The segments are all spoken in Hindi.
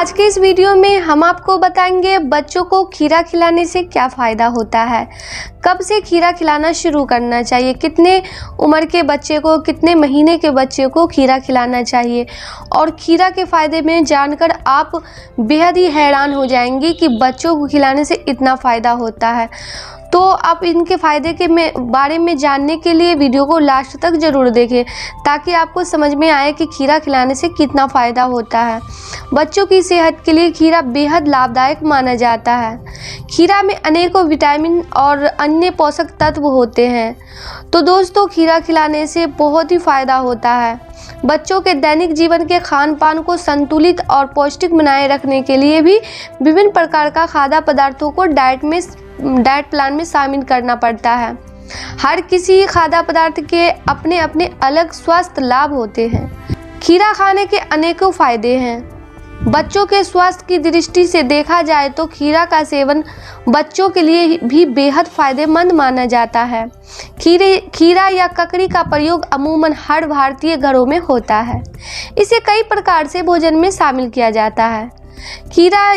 आज के इस वीडियो में हम आपको बताएंगे बच्चों को खीरा खिलाने से क्या फ़ायदा होता है, कब से खीरा खिलाना शुरू करना चाहिए, कितने उम्र के बच्चे को, कितने महीने के बच्चे को खीरा खिलाना चाहिए। और खीरा के फ़ायदे में जानकर आप बेहद ही हैरान हो जाएंगे कि बच्चों को खिलाने से इतना फ़ायदा होता है। तो आप इनके फ़ायदे के बारे में जानने के लिए वीडियो को लास्ट तक ज़रूर देखें, ताकि आपको समझ में आए कि खीरा खिलाने से कितना फ़ायदा होता है। बच्चों की सेहत के लिए खीरा बेहद लाभदायक माना जाता है। खीरा में अनेकों विटामिन और अन्य पोषक तत्व होते हैं। तो दोस्तों, खीरा खिलाने से बहुत ही फ़ायदा होता है। बच्चों के दैनिक जीवन के खान पान को संतुलित और पौष्टिक बनाए रखने के लिए भी विभिन्न प्रकार का खाद्य पदार्थों को डाइट प्लान में शामिल करना पड़ता है। हर किसी खाद्य पदार्थ के अपने अपने अलग स्वास्थ्य लाभ होते हैं। खीरा खाने के अनेकों फायदे हैं। बच्चों के स्वास्थ्य की दृष्टि से देखा जाए तो खीरा का सेवन बच्चों के लिए भी बेहद फायदेमंद माना जाता है। खीरा या ककड़ी का प्रयोग अमूमन हर भारतीय घरों में होता है। इसे कई प्रकार से भोजन में शामिल किया जाता है। खीरा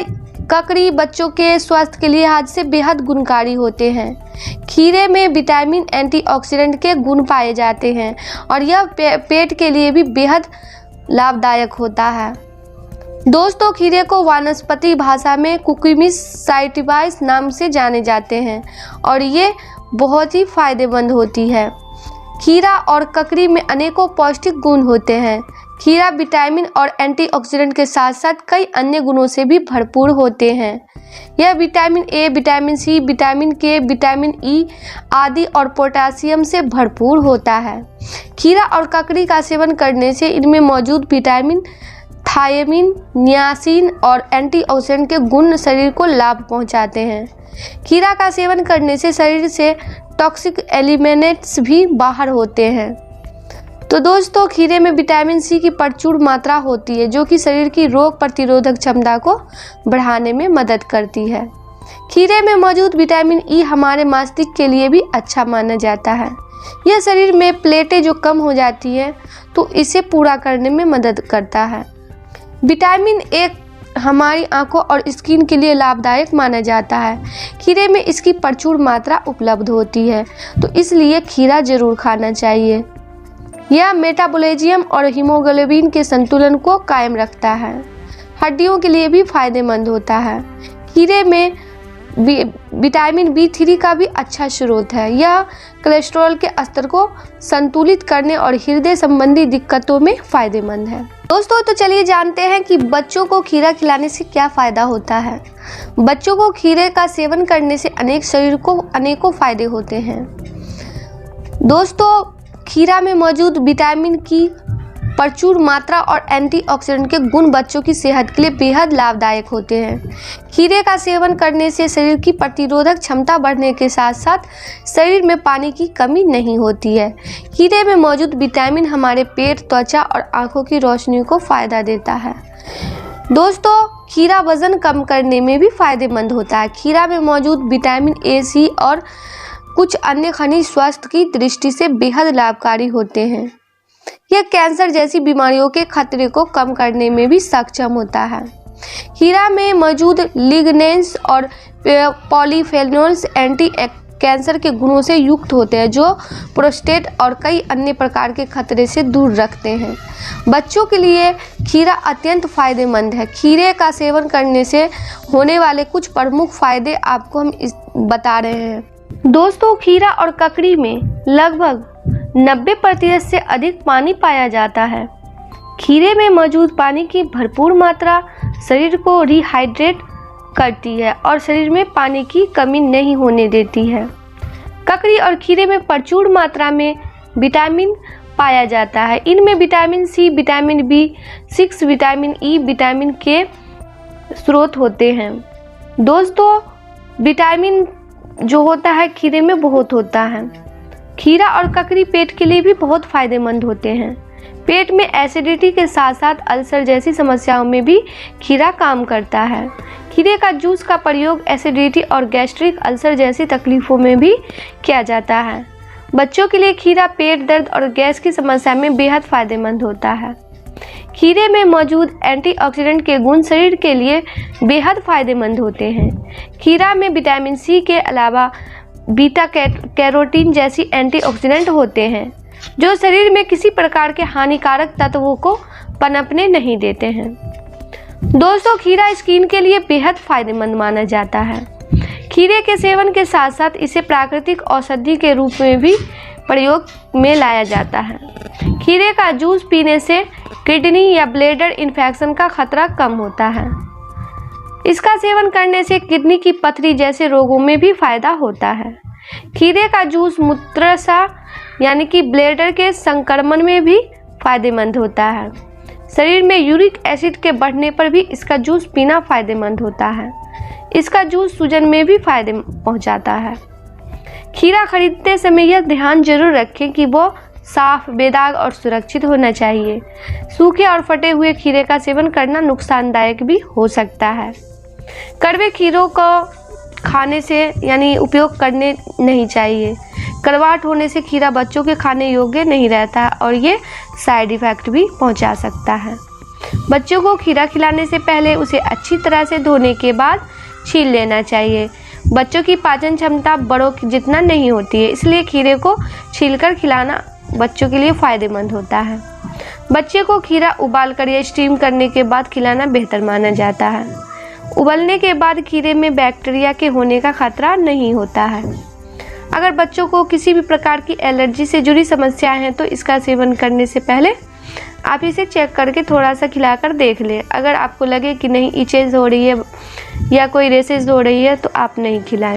ककड़ी बच्चों के स्वास्थ्य के लिहाज से बेहद गुणकारी होते हैं। खीरे में विटामिन, एंटीऑक्सीडेंट के गुण पाए जाते हैं और यह पेट के लिए भी बेहद लाभदायक होता है। दोस्तों, खीरे को वानस्पतिक भाषा में कुकुमिस सैटिवाइस नाम से जाने जाते हैं और ये बहुत ही फायदेमंद होती है। खीरा और ककड़ी में अनेकों पौष्टिक गुण होते हैं। खीरा विटामिन और एंटीऑक्सीडेंट के साथ साथ कई अन्य गुणों से भी भरपूर होते हैं। यह vitamin A, vitamin C, vitamin K, vitamin E आदि और पोटेशियम से भरपूर होता है। खीरा और ककड़ी का सेवन करने से इनमें मौजूद विटामिन, थायमिन, नियासिन और एंटीऑक्सीडेंट के गुण शरीर को लाभ पहुंचाते हैं। खीरा का सेवन करने से शरीर से टॉक्सिक एलिमेंट्स भी बाहर होते हैं। तो दोस्तों, खीरे में विटामिन सी की प्रचुर मात्रा होती है, जो कि शरीर की रोग प्रतिरोधक क्षमता को बढ़ाने में मदद करती है। खीरे में मौजूद विटामिन ई हमारे मस्तिष्क के लिए भी अच्छा माना जाता है। यह शरीर में प्लेटें जो कम हो जाती हैं तो इसे पूरा करने में मदद करता है। विटामिन ए हमारी आंखों और स्किन के लिए लाभदायक माना जाता है। खीरे में इसकी प्रचुर मात्रा उपलब्ध होती है, तो इसलिए खीरा जरूर खाना चाहिए। यह मेटाबॉलिज्म और हीमोग्लोबिन के संतुलन को कायम रखता है। हड्डियों के लिए भी फायदेमंद होता है। खीरे में विटामिन बी3 का भी अच्छा स्रोत है। यह कोलेस्ट्रॉल के स्तर को संतुलित करने और हृदय संबंधी दिक्कतों में फायदेमंद है। दोस्तों, तो चलिए जानते हैं कि बच्चों को खीरा खिलाने से क्या फ़ायदा होता है। बच्चों को खीरे का सेवन करने से शरीर को अनेकों फायदे होते हैं। दोस्तों, खीरा में मौजूद विटामिन की प्रचुर मात्रा और एंटीऑक्सीडेंट के गुण बच्चों की सेहत के लिए बेहद लाभदायक होते हैं। खीरे का सेवन करने से शरीर की प्रतिरोधक क्षमता बढ़ने के साथ साथ शरीर में पानी की कमी नहीं होती है। खीरे में मौजूद विटामिन हमारे पेट, त्वचा और आंखों की रोशनी को फायदा देता है। दोस्तों, खीरा वजन कम करने में भी फायदेमंद होता है। खीरा में मौजूद विटामिन ए, सी और कुछ अन्य खनिज स्वास्थ्य की दृष्टि से बेहद लाभकारी होते हैं। यह कैंसर जैसी बीमारियों के खतरे को कम करने में भी सक्षम होता है। खीरा में मौजूद लिग्नेंस और पॉलीफेनोल्स एंटी कैंसर के गुणों से युक्त होते हैं, जो प्रोस्टेट और कई अन्य प्रकार के खतरे से दूर रखते हैं। बच्चों के लिए खीरा अत्यंत फायदेमंद है। खीरे का सेवन करने से होने वाले कुछ प्रमुख फायदे आपको हम बता रहे हैं। दोस्तों, खीरा और ककड़ी में लगभग 90% से अधिक पानी पाया जाता है। खीरे में मौजूद पानी की भरपूर मात्रा शरीर को रिहाइड्रेट करती है और शरीर में पानी की कमी नहीं होने देती है। ककड़ी और खीरे में प्रचुर मात्रा में विटामिन पाया जाता है। इनमें विटामिन सी, विटामिन बी6, विटामिन ई, विटामिन के स्रोत होते हैं। दोस्तों, विटामिन जो होता है खीरे में बहुत होता है। खीरा और ककड़ी पेट के लिए भी बहुत फायदेमंद होते हैं। पेट में एसिडिटी के साथ साथ अल्सर जैसी समस्याओं में भी खीरा काम करता है। खीरे का जूस का प्रयोग एसिडिटी और गैस्ट्रिक अल्सर जैसी तकलीफों में भी किया जाता है। बच्चों के लिए खीरा पेट दर्द और गैस की समस्या में बेहद फायदेमंद होता है। खीरे में मौजूद एंटीऑक्सीडेंट के गुण शरीर के लिए बेहद फायदेमंद होते हैं। खीरा में विटामिन सी के अलावा बीटा कैरोटीन जैसी एंटीऑक्सीडेंट होते हैं जो शरीर में किसी प्रकार के हानिकारक तत्वों को पनपने नहीं देते हैं। दोस्तों, खीरा स्किन के लिए बेहद फायदेमंद माना जाता है। खीरे के सेवन के साथ साथ इसे प्राकृतिक औषधि के रूप में भी प्रयोग में लाया जाता है। खीरे का जूस पीने से किडनी या ब्लैडर इन्फेक्शन का खतरा कम होता है। इसका सेवन करने से किडनी की पथरी जैसे रोगों में भी फायदा होता है। खीरे का जूस मूत्रसा यानी कि ब्लैडर के संक्रमण में भी फायदेमंद होता है। शरीर में यूरिक एसिड के बढ़ने पर भी इसका जूस पीना फायदेमंद होता है। इसका जूस सूजन में भी फायदे पहुंचाता है। खीरा खरीदते समय यह ध्यान जरूर रखें कि वो साफ, बेदाग और सुरक्षित होना चाहिए। सूखे और फटे हुए खीरे का सेवन करना नुकसानदायक भी हो सकता है। कड़वे खीरों को खाने से यानी उपयोग करने नहीं चाहिए। कड़वाहट होने से खीरा बच्चों के खाने योग्य नहीं रहता और ये साइड इफ़ेक्ट भी पहुंचा सकता है। बच्चों को खीरा खिलाने से पहले उसे अच्छी तरह से धोने के बाद छील लेना चाहिए। बच्चों की पाचन क्षमता बड़ों की जितना नहीं होती है, इसलिए खीरे को छीलकर खिलाना बच्चों के लिए फ़ायदेमंद होता है। बच्चे को खीरा उबालकर या स्टीम करने के बाद खिलाना बेहतर माना जाता है। उबलने के बाद खीरे में बैक्टीरिया के होने का खतरा नहीं होता है। अगर बच्चों को किसी भी प्रकार की एलर्जी से जुड़ी समस्याएं हैं तो इसका सेवन करने से पहले आप इसे चेक करके थोड़ा सा खिलाकर देख लें। अगर आपको लगे कि नहीं इचेज हो रही है या कोई रेसेस हो रही है तो आप नहीं खिलाएं।